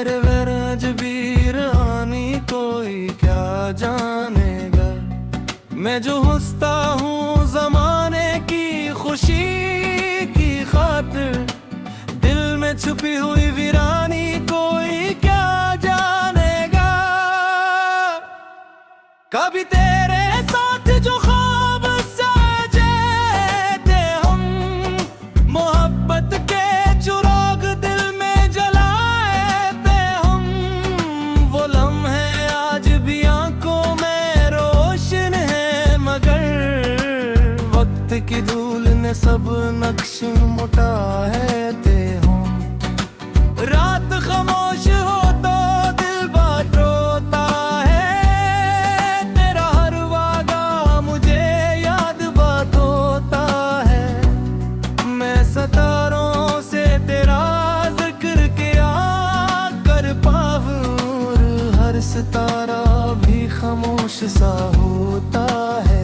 तेरे वरज वीरानी कोई क्या जानेगा। मैं जो हंसता हूँ जमाने की खुशी की खातिर, दिल में छुपी हुई वीरानी कोई क्या जानेगा। कभी तेरे साथ जो ख्वाब सजे थे हम, मोहब्बत के चिराग दिल में जलाए थे हम, वो लम्हे आज भी आंखों में रोशन है, मगर वक्त की धूल ने सब नक्श मुटा है ते हम। रात खामोश हो तो दिल बात रोता है, तेरा हर वादा मुझे याद बात होता है। मैं सितारों से तेरा जिक्र किया कर पाऊं, हर सितारा भी खामोश सा होता है।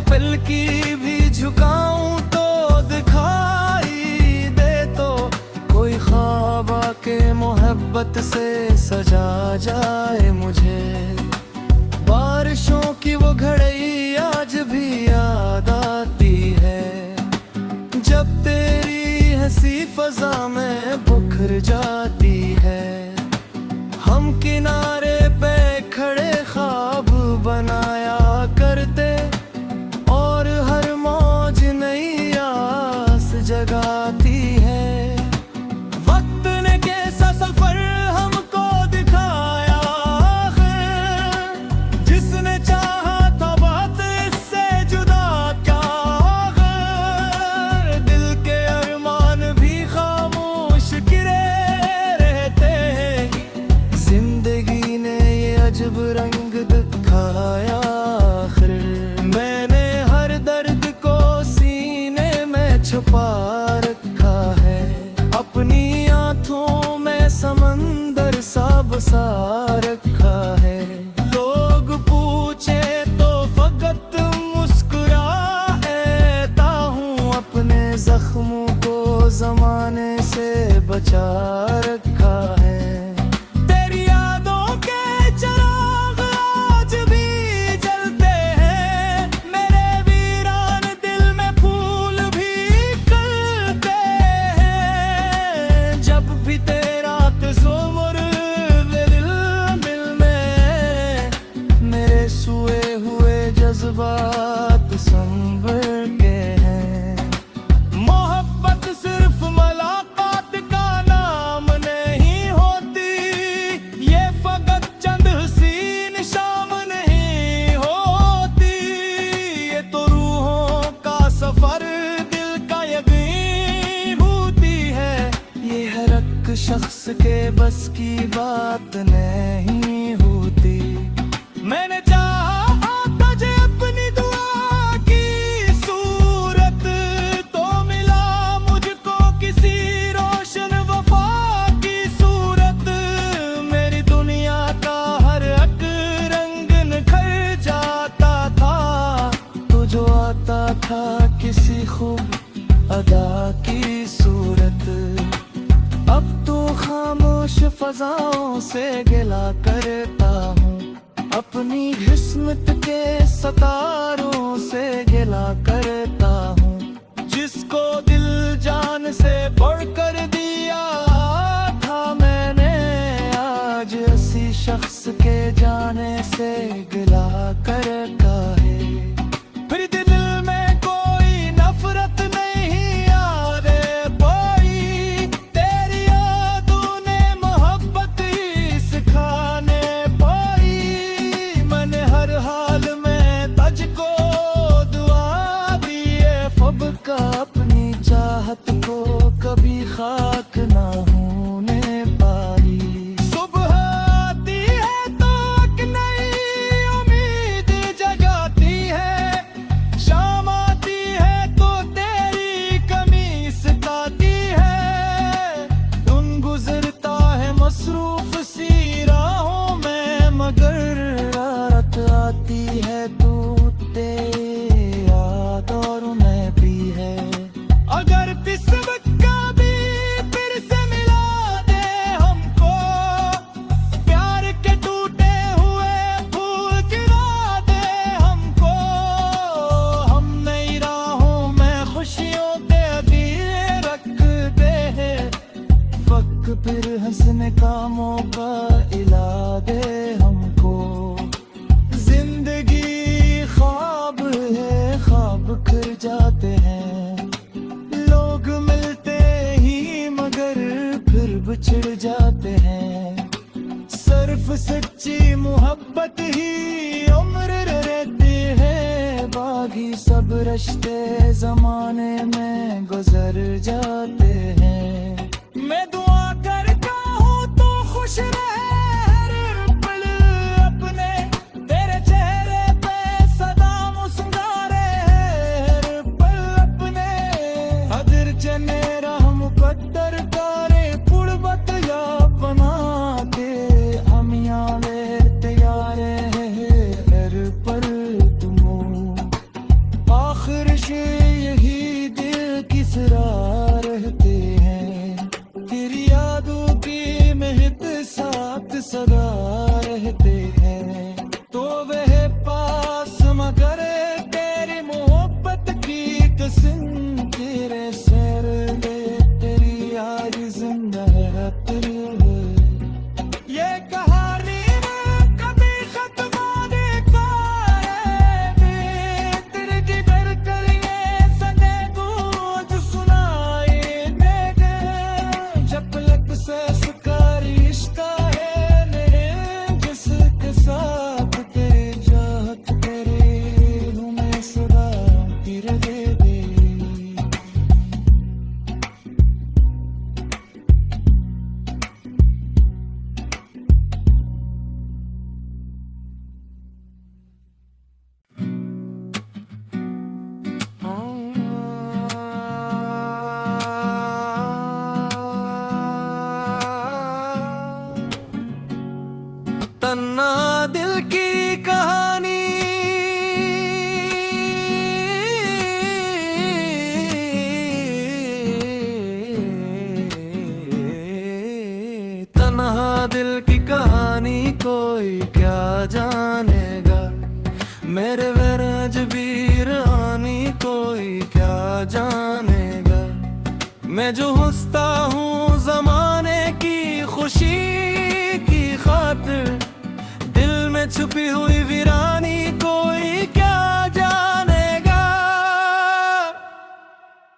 पल की भी झुकाऊं तो दिखाई दे, तो कोई ख्वाब आके मोहब्बत से सजा जाए मुझे। बारिशों की वो घड़ई आज भी याद आती है, जब तेरी हंसी फजा में बुखर जाती है। हम किनारे पे खड़े ख्वाब बनाया करते, जगाती है। वक्त ने कैसा सफर हमको दिखाया है, जिसने चाहा था बात इससे जुदा क्या है। दिल के अरमान भी खामोश गिरे रहते हैं, जिंदगी ने ये अजब रंग दिखाया आखिर। मैंने हर दर्द को सीने में छुपा रखा है, अपनी आंखों में समंदर सा बसा रखा है। लोग पूछे तो फकत मुस्कुराता हूँ, अपने जख्मों को जमाने से बचा रखा है। जज्बात संभल के हैं, मोहब्बत सिर्फ मुलाकात का नाम नहीं होती, ये फकत चंद हसीन शाम नहीं होती। ये तो रूहों का सफर, दिल का यकीन होती है, ये हर एक शख्स के बस की बात नहीं होती। मैंने था किसी खूब अदा की सूरत, अब तो खामोश फजाओं से गिला करता हूँ, अपनी किस्मत के सितारों से गिला करता हूँ। जिसको दिल जान से बढ़कर दिया था मैंने, आज ऐसी शख्स के जाने से गिला करता है। फिर दिल में कोई नफरत नहीं यारे पाई, तेरी यादों ने मोहब्बत ही सिखाने पाई। मैंने हर हाल में तुझको दुआ दी है, फब का अपनी चाहत को कभी खाक ना होने पाई। सुबह आती है तो एक नई उम्मीद जग सच्ची मोहब्बत ही उम्र रहती है, बाकी सब रिश्ते जमाने में गुजर जाते हैं। मैं दुआ करता हूँ तो खुश रहे हर पल अपने, तेरे चेहरे पे सदा मुस्कुराए हर पल अपने। अगर चने राह मुकद्दर करे पुरबत या बना के, हम याले तैयार है हर पल तुमो। आखिर से यही दिल की सराह रहते हैं, तेरी यादों की महक साथ सदा रहते हैं। तो वह पास मगर तेरी मोहब्बत की कसम, तेरे सर ले तेरी याद जिंदा है तेरी। ये कहानी में कभी खत्म होने का है, तेरे जिगर कर ये सने गूंज सुनाई देगा। जब लग से इसका रिश्ता है मेरे जिसके साथ, तेरी चाहत तेरी हूँ मैं सदा की रहे दे। तन्ना दिल की कहानी, तन्हा दिल की कहानी कोई क्या जानेगा, मेरे वरज बीर आनी कोई क्या जानेगा। मैं जो हंसता हूँ जमाने की खुशी की खातिर, दिल में छुपी हुई वीरानी कोई क्या जानेगा।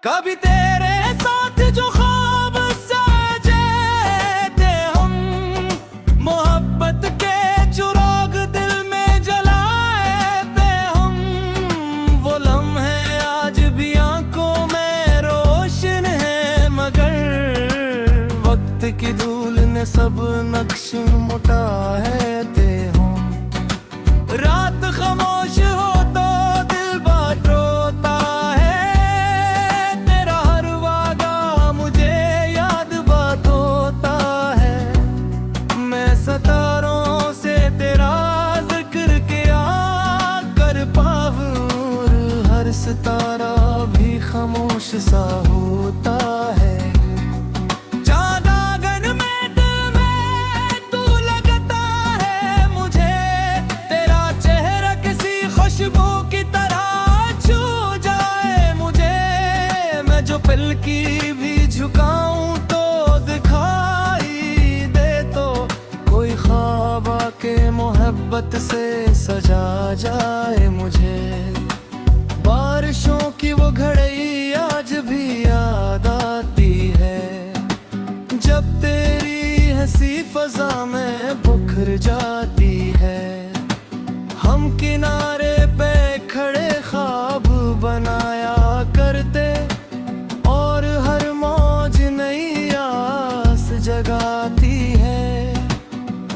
कभी तेरे साथ जो ख्वाब सजे थे हम, मोहब्बत के चुराग दिल में जलाए थे हम। वो लम्हे आज भी आंखों में रोशन है, मगर वक्त की धूल ने सब नक्श मोटा है ते हम। रात खामोश हो तो दिल बात रोता है, तेरा हर वादा मुझे याद बात होता है। मैं सितारों से तेरा जिक्र किया कर पाऊं, हर सितारा भी खामोश सा होता है। पल की भी झुकाऊं तो दिखाई दे, तो कोई ख्वाब आके मोहब्बत से सजा जाए मुझे। बारिशों की वो घड़ई आज भी याद आती है, जब तेरी हंसी फजा में बुखर जाती है। हम किनारे पे खड़े ख्वाब बनाया करते, और हर मौज नई आस जगाती है।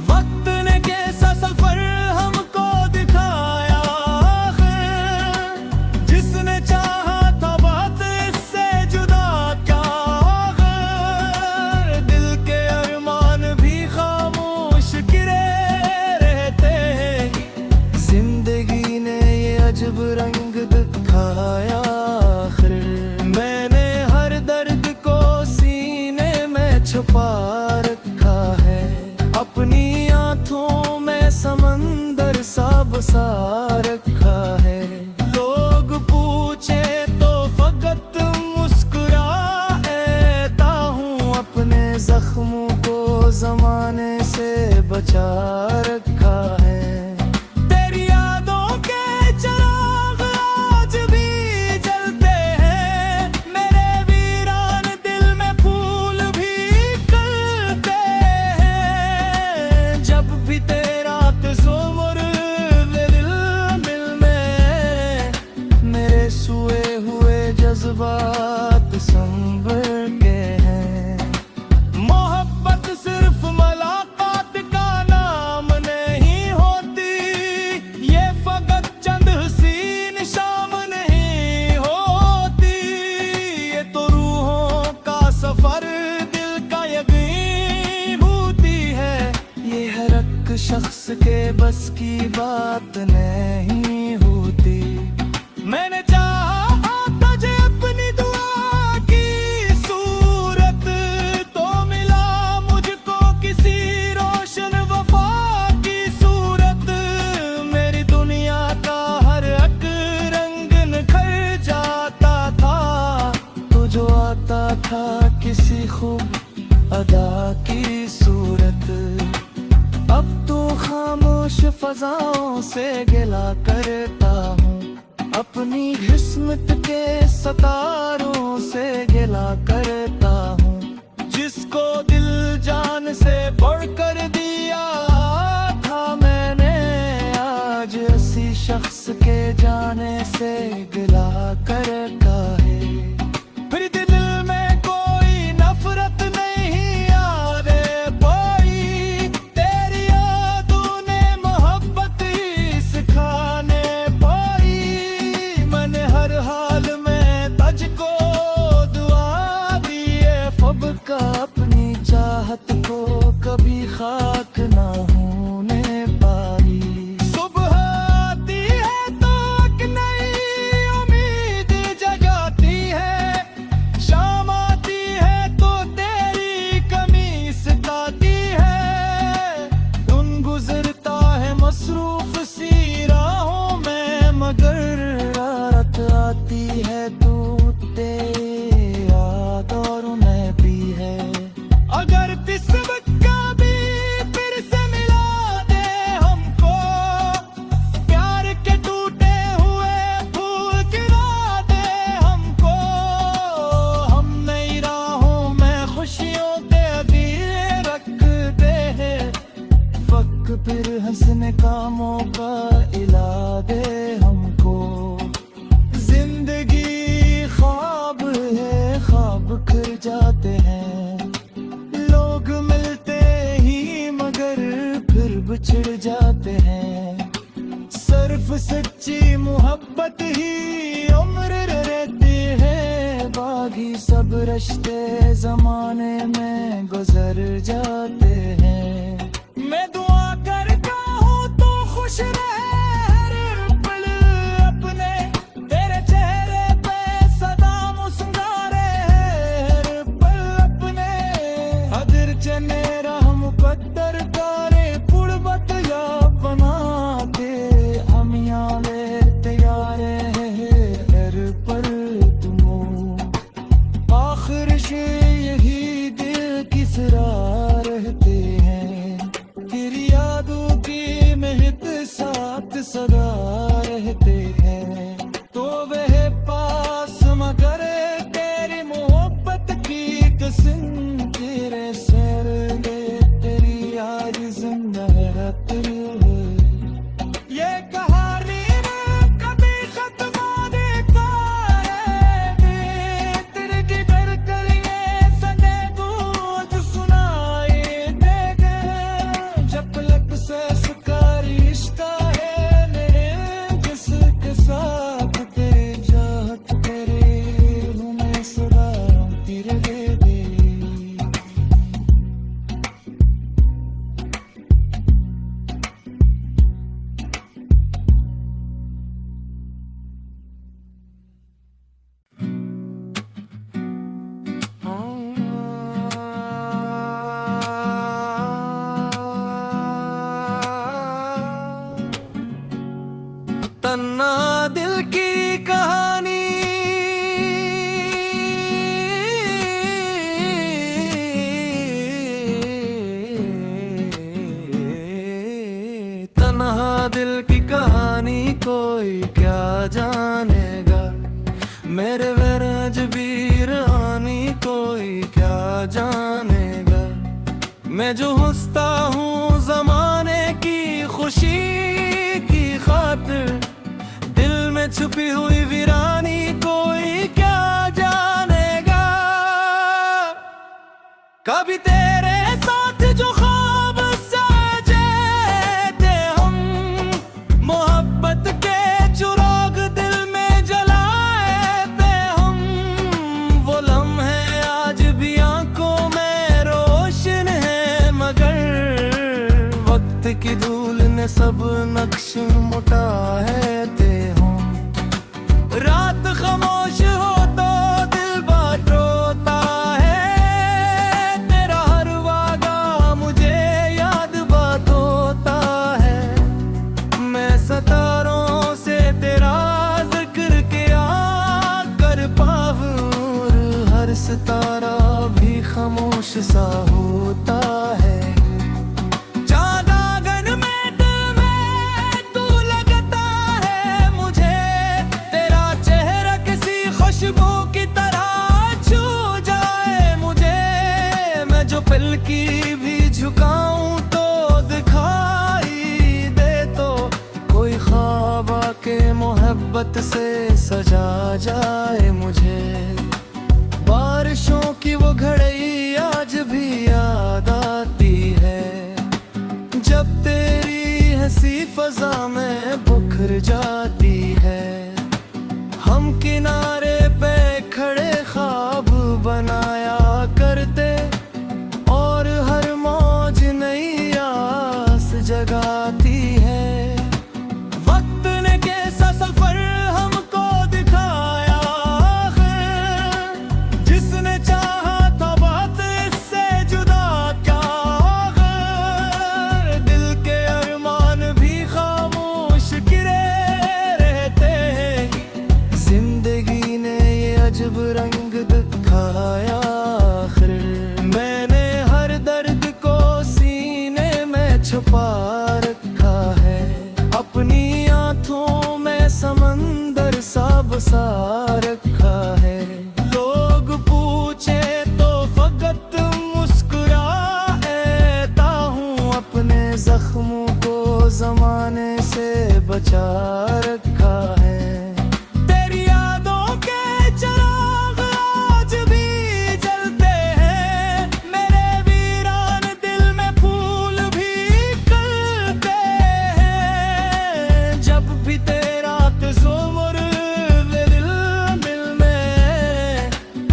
वक्त ने कैसा सफर हमको दिखाया, जिसने चाहा था बात इससे जुदा क्या। दिल के अरमान भी खामोश गिरे रहते हैं, जिंदगी ने ये अजब रंग दिखाया। मैंने हर दर्द को सीने में छुपा रखा है, अपनी आंखों में समंदर सा बसा रखा है। लोग पूछे तो फकत मुस्कुराता हूँ, अपने जख्मों को जमाने से बचा रखा है। तेरी यादों के चिराग आज भी जलते हैं, मेरे वीरान दिल में फूल भी खिलते हैं। जब भी आते ज़ुमर वे दिल मिलने, मेरे सोए हुए जज्बात संभल के हैं। मोहब्बत सिर्फ मुलाकात का नाम नहीं होती, ये फकत चंद हसीन शाम नहीं होती। ये तो रूहों का सफर, दिल का यकीन होती है। ये हर एक शख्स के बस की बात नहीं होती। मैंने चाहा तुझे अपनी दुआ की सूरत, तो मिला मुझको किसी रोशन वफा की सूरत। मेरी दुनिया का हर एक रंग निखर जाता था, तो जो आता था किसी खूब अदा की सूरत। अब तो खामोश फजाओं से गिला करता हूँ, अपनी किस्मत के सितारों से गिला करता हूँ। जिसको दिल जान से बढ़कर दिया था मैंने, आज ऐसी शख्स के जाने से गिला करता है। फिर दिल में कोई नफरत नहीं आने पाई, तेरी यादों ने मोहब्बत ही सिखाने पाई। मैंने हर हाल में तुझको दुआ दी है, फब का अपनी चाहत को कभी खाक ना होने पाई। सुबह आती है तो एक नई उम्मीद जगाती है, शाम आती है तो तेरी कमी सताती है। दिन गुजरता है मसरूफ सी राहों में, मगर रात आती है तो तेरी याद और उन्हें भी है। अगर किस्मत कभी फिर से मिला दे हमको, प्यार के टूटे हुए फूल गिरा दे हमको। हम नई राहों में खुशियों के दिए रखते हैं, फक फिर हंसने का मौका इला दे हमको। जिंदगी ख्वाब है, ख्वाब खिल जाते हैं। लोग मिलते ही मगर फिर बिछड़ जाते हैं। सिर्फ सच्ची मोहब्बत ही उम्र रहती है, बाकी सब रिश्ते जमाने में गुजर जाते हैं। मैं दुआ करता हूँ तो खुश रहे हर पल अपने, तेरे चेहरे पे सदा मुस्कुराए हर पल अपने। अगर चने राह मुकद्दर तारे पुड़बत या बना के, हम यहाँ ले तैयार है हर पल तुमो। आखिर से यही दिल किस राह रहते हैं, तेरी यादों की महक साथ सदा रहते हैं। तो वह पास मगर तेरी मोहब्बत की कसम, तेरे सर ले तेरी याद जिंदा रहती है। ये कहानी में कभी खत्म होने का है, तेरे की कर कर ये सने दूध सुनाई देगा। जब लग से इसका रिश्ता है मेरे जिसके साथ, तेरी चाहत तेरे हमें सदा तेरे दे दे। तन्ना दिल की कहानी, तन्हा दिल की कहानी कोई क्या जानेगा। मेरे वरज भी रानी कोई क्या जानेगा। मैं जो हंसता हूँ जमाने की खुश छुपी हुई वीरानी कोई क्या जानेगा। कभी तेरे साथ जो ख्वाब सजे थे हम, मोहब्बत के चिराग दिल में जलाए थे हम, वो लम्हे आज भी आंखों में रोशन है, मगर वक्त की धूल ने सब नक्श मुटा है ते हम। रात खामोश हो तो दिल बात रोता है, तेरा हर वादा मुझे याद बात होता है। मैं सितारों से तेरा जिक्र किया कर पाऊं, हर सितारा भी खामोश सा होता है। की भी झुकाऊं तो दिखाई दे, तो कोई ख्वाब के मोहब्बत से सजा जाए मुझे। बारिशों की वो घड़ी आज भी याद आती है, जब तेरी हंसी फजा में बुखर जाती है। हम किनारे पे खड़े ख्वाब बनाया करते, जगाती है। वक्त ने कैसा सफर हमको दिखाया, जिसने चाहा था बात इससे जुदा क्या। दिल के अरमान भी खामोश गिरे रहते हैं, जिंदगी ने ये अजब रंग दिखाया। मैंने हर दर्द को सीने में छुपा रखा है, अपनी आंखों में समंदर सा बसा रखा है। लोग पूछे तो फकत मुस्कुराता हूँ, अपने जख्मों को जमाने से बचा रखा है। तेरी यादों के चिराग आज भी जलते हैं, मेरे वीरान दिल में फूल भी करते हैं। जब भी तेरा तस्वीर दिल में,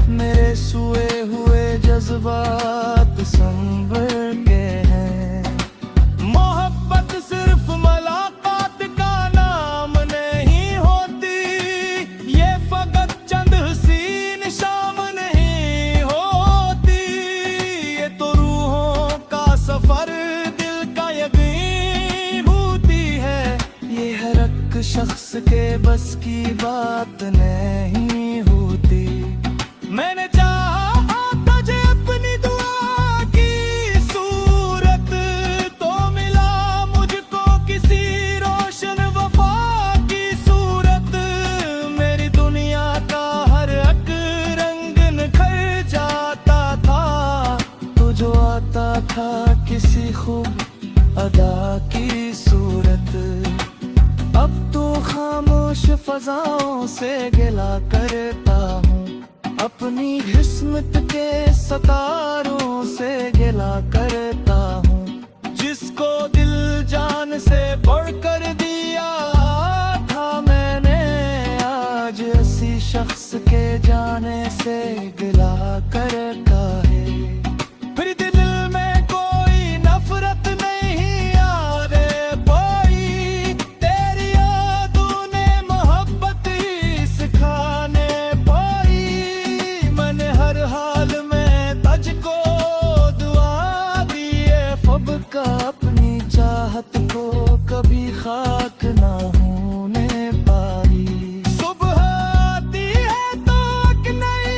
मेरे सोए हुए जज्बात संभल के हैं। मोहब्बत सिर्फ मुलाकात का नाम नहीं होती, ये फकत चंद हसीन शाम नहीं होती। ये तो रूहों का सफर, दिल का यकीन होती है, ये हर एक शख्स के बस की बात नहीं होती। मैंने चाहा तुझे अपनी दुआ की सूरत, तो मिला मुझको किसी रोशन वफा की सूरत। मेरी दुनिया का हर एक रंग निखर जाता था, तो जो आता था किसी खूब अदा की सूरत। अब तो खामोश फजाओं से गिला करता हूँ, अपनी किस्मत के सितारों से गिला करता हूँ। जिसको दिल जान से बढ़कर दिया था मैंने, आज ऐसी शख्स के जाने से गिला करता है। फिर दिल में कोई नफरत नहीं यारे कोई, तेरी यादों ने मोहब्बत ही सिखाने पाई। मैंने हर हाल में तुझको दुआ दी है, फब का अपनी चाहत को कभी खाक ना होने पाई। सुबह आती है तो एक नई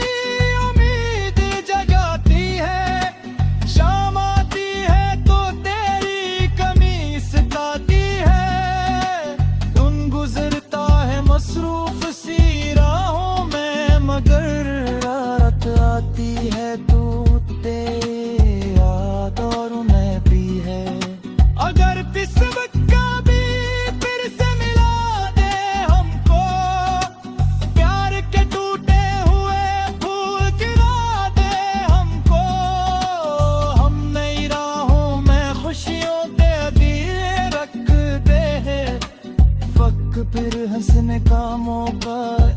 अपने कामों का